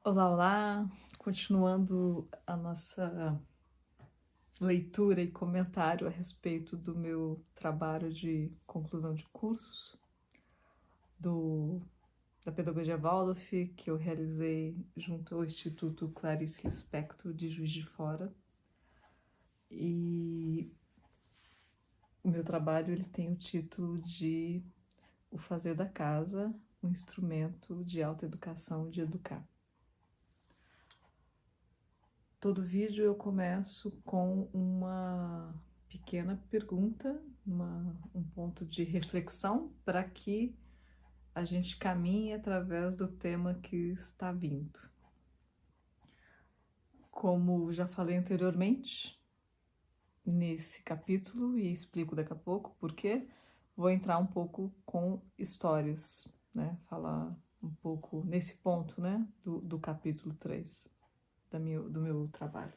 Olá, olá! Continuando a nossa leitura e comentário a respeito do meu trabalho de conclusão de curso da Pedagogia Waldorf, que eu realizei junto ao Instituto Clarice Lispector de Juiz de Fora. E o meu trabalho ele tem o título de O Fazer da Casa, um instrumento de autoeducação, de educar. Todo vídeo eu começo com uma pequena pergunta, um ponto de reflexão para que a gente caminhe através do tema que está vindo. Como já falei anteriormente, nesse capítulo, e explico daqui a pouco por quê, vou entrar um pouco com histórias, né? Falar um pouco nesse ponto, né? Do capítulo 3 do meu trabalho.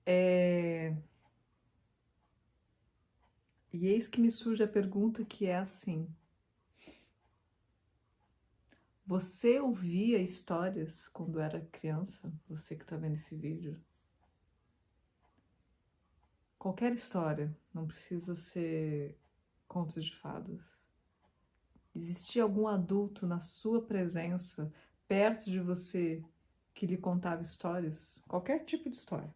E eis que me surge a pergunta que é assim: você ouvia histórias quando era criança? Você que está vendo esse vídeo? Qualquer história, não precisa ser contos de fadas. Existia algum adulto na sua presença, perto de você, que lhe contava histórias? Qualquer tipo de história.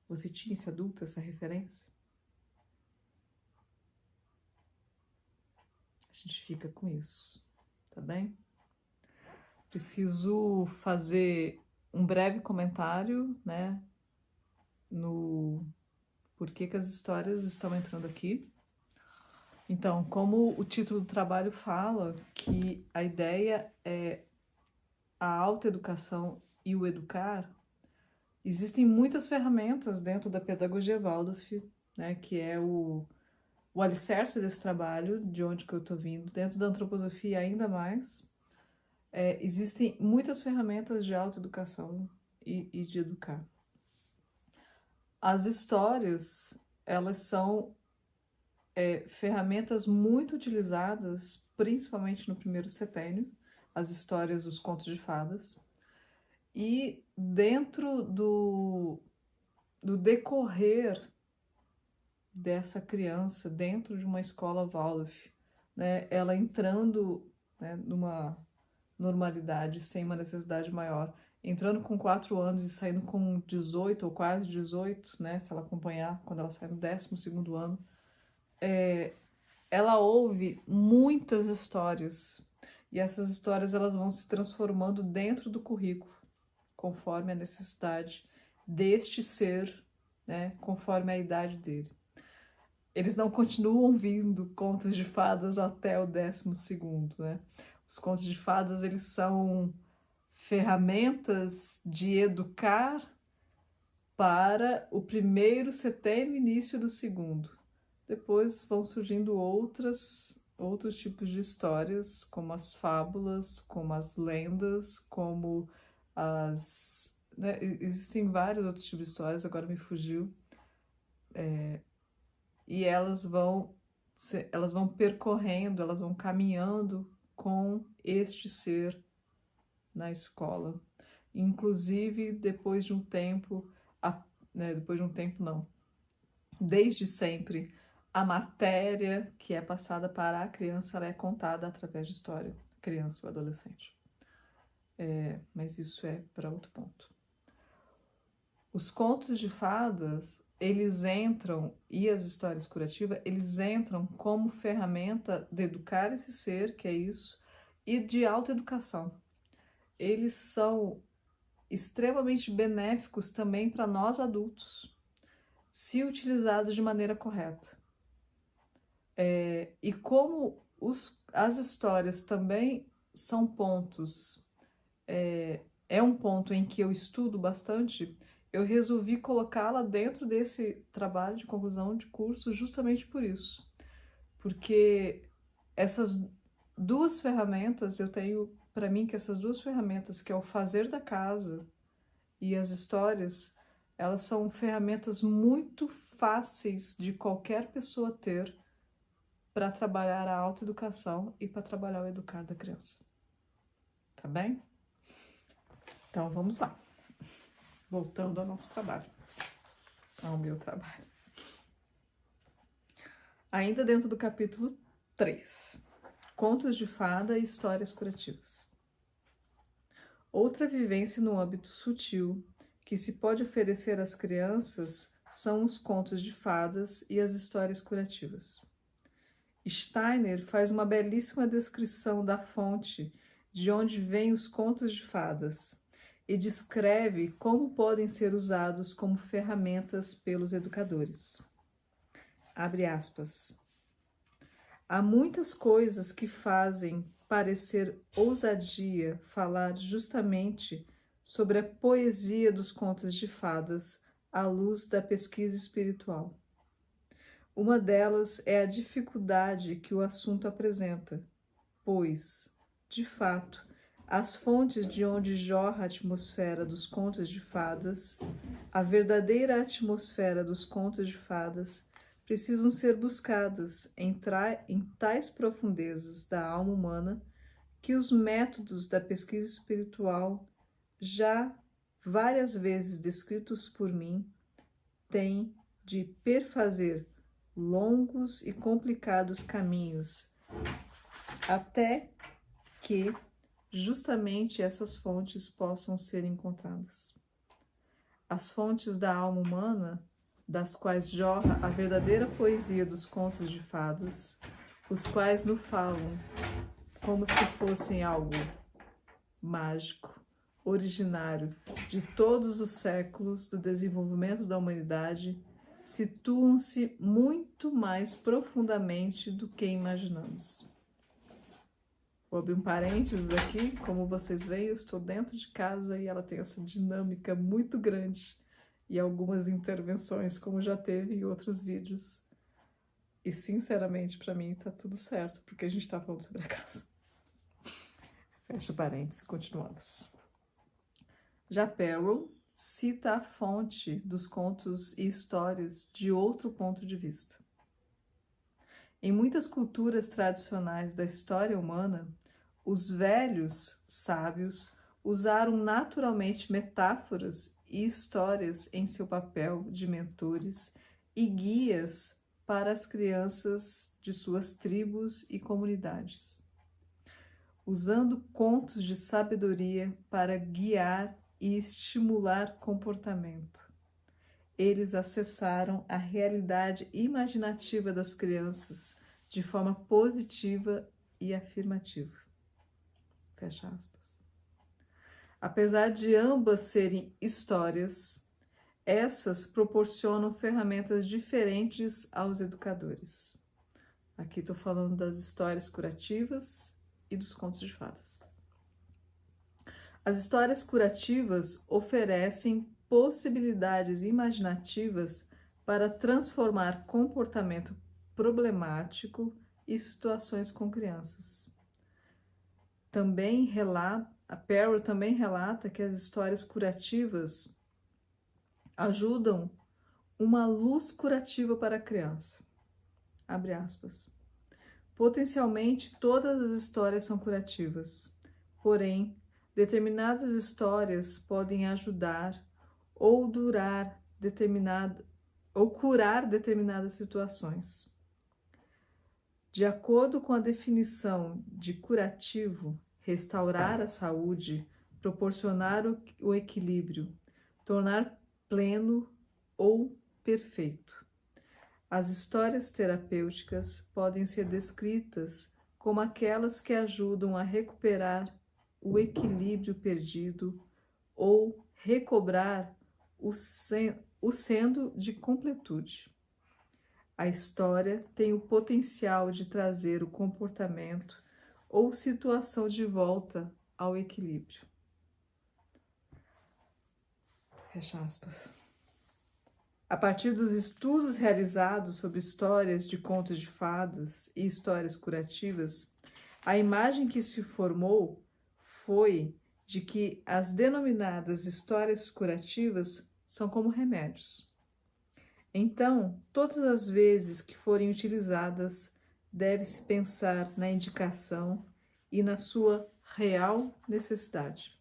Você tinha esse adulto, essa referência? A gente fica com isso, tá bem? Preciso fazer um breve comentário, né, no porquê que as histórias estão entrando aqui. Então, como o título do trabalho fala, que a ideia é a autoeducação e o educar, existem muitas ferramentas dentro da pedagogia Waldorf, né, que é o alicerce desse trabalho, de onde que eu estou vindo, dentro da antroposofia ainda mais. Existem muitas ferramentas de autoeducação e de educar. As histórias, elas são ferramentas muito utilizadas, principalmente no primeiro setênio, as histórias dos contos de fadas. E dentro do decorrer dessa criança, dentro de uma escola Waldorf, né, ela entrando, né, numa normalidade, sem uma necessidade maior, entrando com 4 anos e saindo com 18 ou quase 18, né, se ela acompanhar, quando ela sai no 12º ano, ela ouve muitas histórias, e essas histórias elas vão se transformando dentro do currículo, conforme a necessidade deste ser, né, conforme a idade dele. Eles não continuam vindo contos de fadas até o 12º, né? Os contos de fadas, eles são ferramentas de educar para o primeiro setênio e início do segundo. Depois vão surgindo outros tipos de histórias, como as fábulas, como as lendas, como as... né, existem vários outros tipos de histórias, agora me fugiu. E elas vão percorrendo, elas vão caminhando com este ser na escola. Inclusive, depois de um tempo, depois de um tempo não, desde sempre, a matéria que é passada para a criança, ela é contada através de história, criança ou adolescente. Mas isso é para outro ponto. Os contos de fadas, eles entram, e as histórias curativas, eles entram como ferramenta de educar esse ser, que é isso, e de autoeducação. Eles são extremamente benéficos também para nós adultos, se utilizados de maneira correta. E como as histórias também são pontos, é um ponto em que eu estudo bastante, eu resolvi colocá-la dentro desse trabalho de conclusão de curso justamente por isso. Porque essas duas ferramentas, eu tenho para mim que essas duas ferramentas, que é o fazer da casa e as histórias, elas são ferramentas muito fáceis de qualquer pessoa ter para trabalhar a autoeducação e para trabalhar o educar da criança. Tá bem? Então, vamos lá. Voltando ao nosso trabalho, ao meu trabalho. Ainda dentro do capítulo 3, Contos de Fada e Histórias Curativas. Outra vivência no âmbito sutil que se pode oferecer às crianças são os contos de fadas e as histórias curativas. Steiner faz uma belíssima descrição da fonte de onde vêm os contos de fadas e descreve como podem ser usados como ferramentas pelos educadores. Abre aspas. Há muitas coisas que fazem parecer ousadia falar justamente sobre a poesia dos contos de fadas à luz da pesquisa espiritual. Uma delas é a dificuldade que o assunto apresenta, pois, de fato, as fontes de onde jorra a atmosfera dos contos de fadas, a verdadeira atmosfera dos contos de fadas, precisam ser buscadas em tais profundezas da alma humana que os métodos da pesquisa espiritual, já várias vezes descritos por mim, têm de perfazer longos e complicados caminhos, até que justamente essas fontes possam ser encontradas. As fontes da alma humana, das quais jorra a verdadeira poesia dos contos de fadas, os quais nos falam como se fossem algo mágico, originário de todos os séculos do desenvolvimento da humanidade, situam-se muito mais profundamente do que imaginamos. Vou abrir um parênteses aqui, como vocês veem, eu estou dentro de casa e ela tem essa dinâmica muito grande e algumas intervenções, como já teve em outros vídeos. E, sinceramente, para mim tá tudo certo, porque a gente tá falando sobre a casa. Fecha parênteses, continuamos. Já Perrow cita a fonte dos contos e histórias de outro ponto de vista. Em muitas culturas tradicionais da história humana, os velhos sábios usaram naturalmente metáforas e histórias em seu papel de mentores e guias para as crianças de suas tribos e comunidades, usando contos de sabedoria para guiar e estimular comportamento. Eles acessaram a realidade imaginativa das crianças de forma positiva e afirmativa. Fecha aspas. Apesar de ambas serem histórias, essas proporcionam ferramentas diferentes aos educadores. Aqui estou falando das histórias curativas e dos contos de fadas. As histórias curativas oferecem possibilidades imaginativas para transformar comportamento problemático e situações com crianças. A Perrow também relata que as histórias curativas ajudam uma luz curativa para a criança. Abre aspas. Potencialmente, todas as histórias são curativas, porém, determinadas histórias podem ajudar ou curar determinadas situações. De acordo com a definição de curativo, restaurar a saúde, proporcionar o equilíbrio, tornar pleno ou perfeito. As histórias terapêuticas podem ser descritas como aquelas que ajudam a recuperar o equilíbrio perdido ou recobrar o sendo de completude. A história tem o potencial de trazer o comportamento ou situação de volta ao equilíbrio. Fecha aspas. A partir dos estudos realizados sobre histórias de contos de fadas e histórias curativas, a imagem que se formou foi de que as denominadas histórias curativas são como remédios. Então, todas as vezes que forem utilizadas, deve-se pensar na indicação e na sua real necessidade.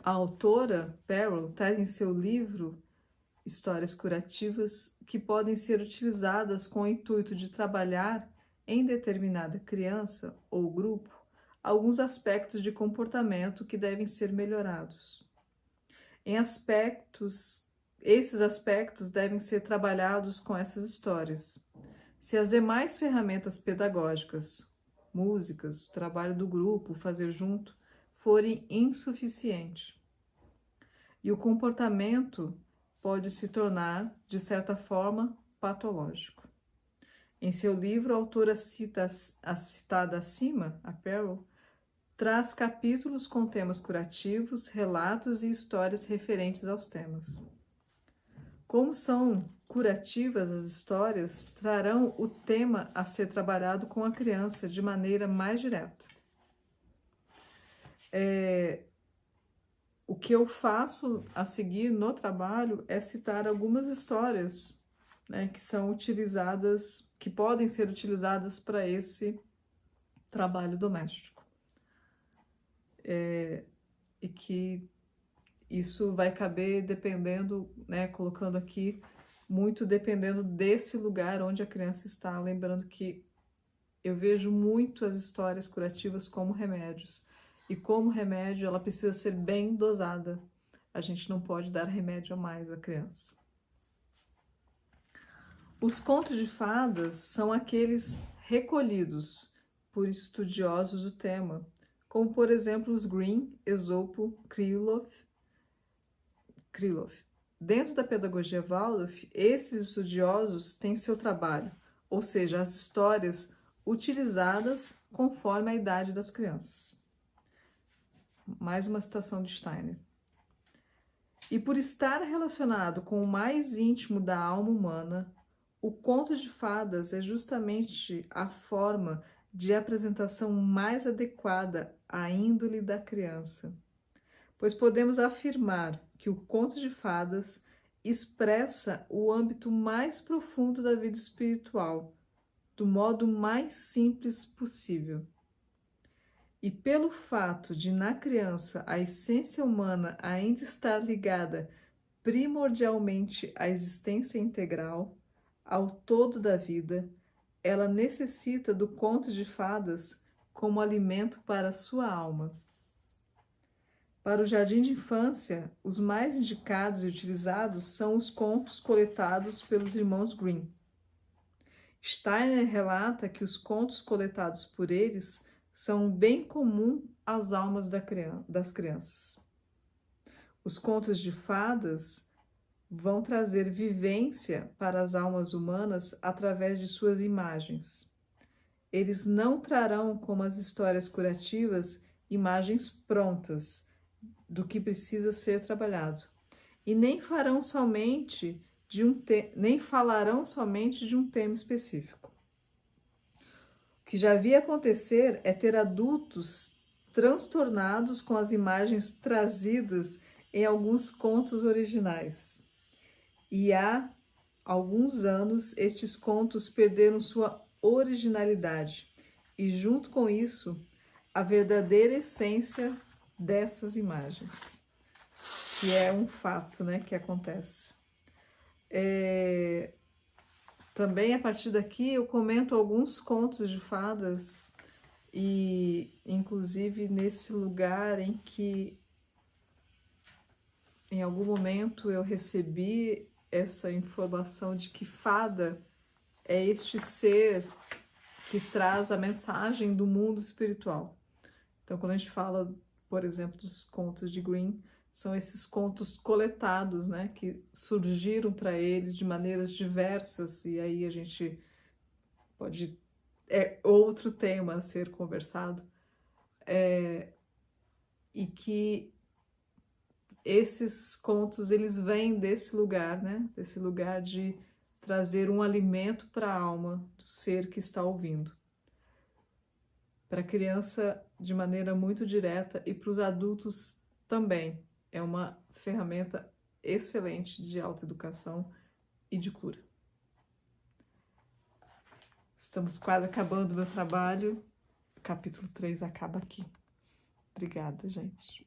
A autora, Perel, traz em seu livro histórias curativas que podem ser utilizadas com o intuito de trabalhar em determinada criança ou grupo alguns aspectos de comportamento que devem ser melhorados. Esses aspectos devem ser trabalhados com essas histórias. Se as demais ferramentas pedagógicas, músicas, trabalho do grupo, fazer junto, forem insuficientes, e o comportamento pode se tornar, de certa forma, patológico. Em seu livro, a autora cita a citada acima, a Perel, traz capítulos com temas curativos, relatos e histórias referentes aos temas. Como são curativas as histórias, trarão o tema a ser trabalhado com a criança de maneira mais direta. O que eu faço a seguir no trabalho é citar algumas histórias, né, que são utilizadas, que podem ser utilizadas para esse trabalho doméstico. E que isso vai caber dependendo, né, colocando aqui, muito dependendo desse lugar onde a criança está. Lembrando que eu vejo muito as histórias curativas como remédios. E como remédio, ela precisa ser bem dosada. A gente não pode dar remédio a mais à criança. Os contos de fadas são aqueles recolhidos por estudiosos do tema, como por exemplo os Grimm, Esopo, Krylov. Dentro da pedagogia Waldorf, esses estudiosos têm seu trabalho, ou seja, as histórias utilizadas conforme a idade das crianças. Mais uma citação de Steiner. E por estar relacionado com o mais íntimo da alma humana, o conto de fadas é justamente a forma de apresentação mais adequada à índole da criança, pois podemos afirmar que o conto de fadas expressa o âmbito mais profundo da vida espiritual, do modo mais simples possível. E pelo fato de na criança a essência humana ainda estar ligada primordialmente à existência integral, ao todo da vida, ela necessita do conto de fadas como alimento para a sua alma. Para o jardim de infância, os mais indicados e utilizados são os contos coletados pelos irmãos Grimm. Steiner relata que os contos coletados por eles são um bem comum às almas das crianças. Os contos de fadas vão trazer vivência para as almas humanas através de suas imagens. Eles não trarão, como as histórias curativas, imagens prontas do que precisa ser trabalhado, e nem falarão somente de um tema específico. O que já havia acontecer é ter adultos transtornados com as imagens trazidas em alguns contos originais. E há alguns anos estes contos perderam sua originalidade e, junto com isso, a verdadeira essência dessas imagens, que é um fato, né, que acontece. Também a partir daqui eu comento alguns contos de fadas e inclusive nesse lugar em que em algum momento eu recebi essa informação de que fada é este ser que traz a mensagem do mundo espiritual. Então, quando a gente fala, por exemplo, dos contos de Grimm, são esses contos coletados, né, que surgiram para eles de maneiras diversas, e aí a gente pode... é outro tema a ser conversado, e que esses contos, eles vêm desse lugar, né, desse lugar de trazer um alimento para a alma do ser que está ouvindo. Para a criança de maneira muito direta e para os adultos também. É uma ferramenta excelente de autoeducação e de cura. Estamos quase acabando o meu trabalho. O capítulo 3 acaba aqui. Obrigada, gente.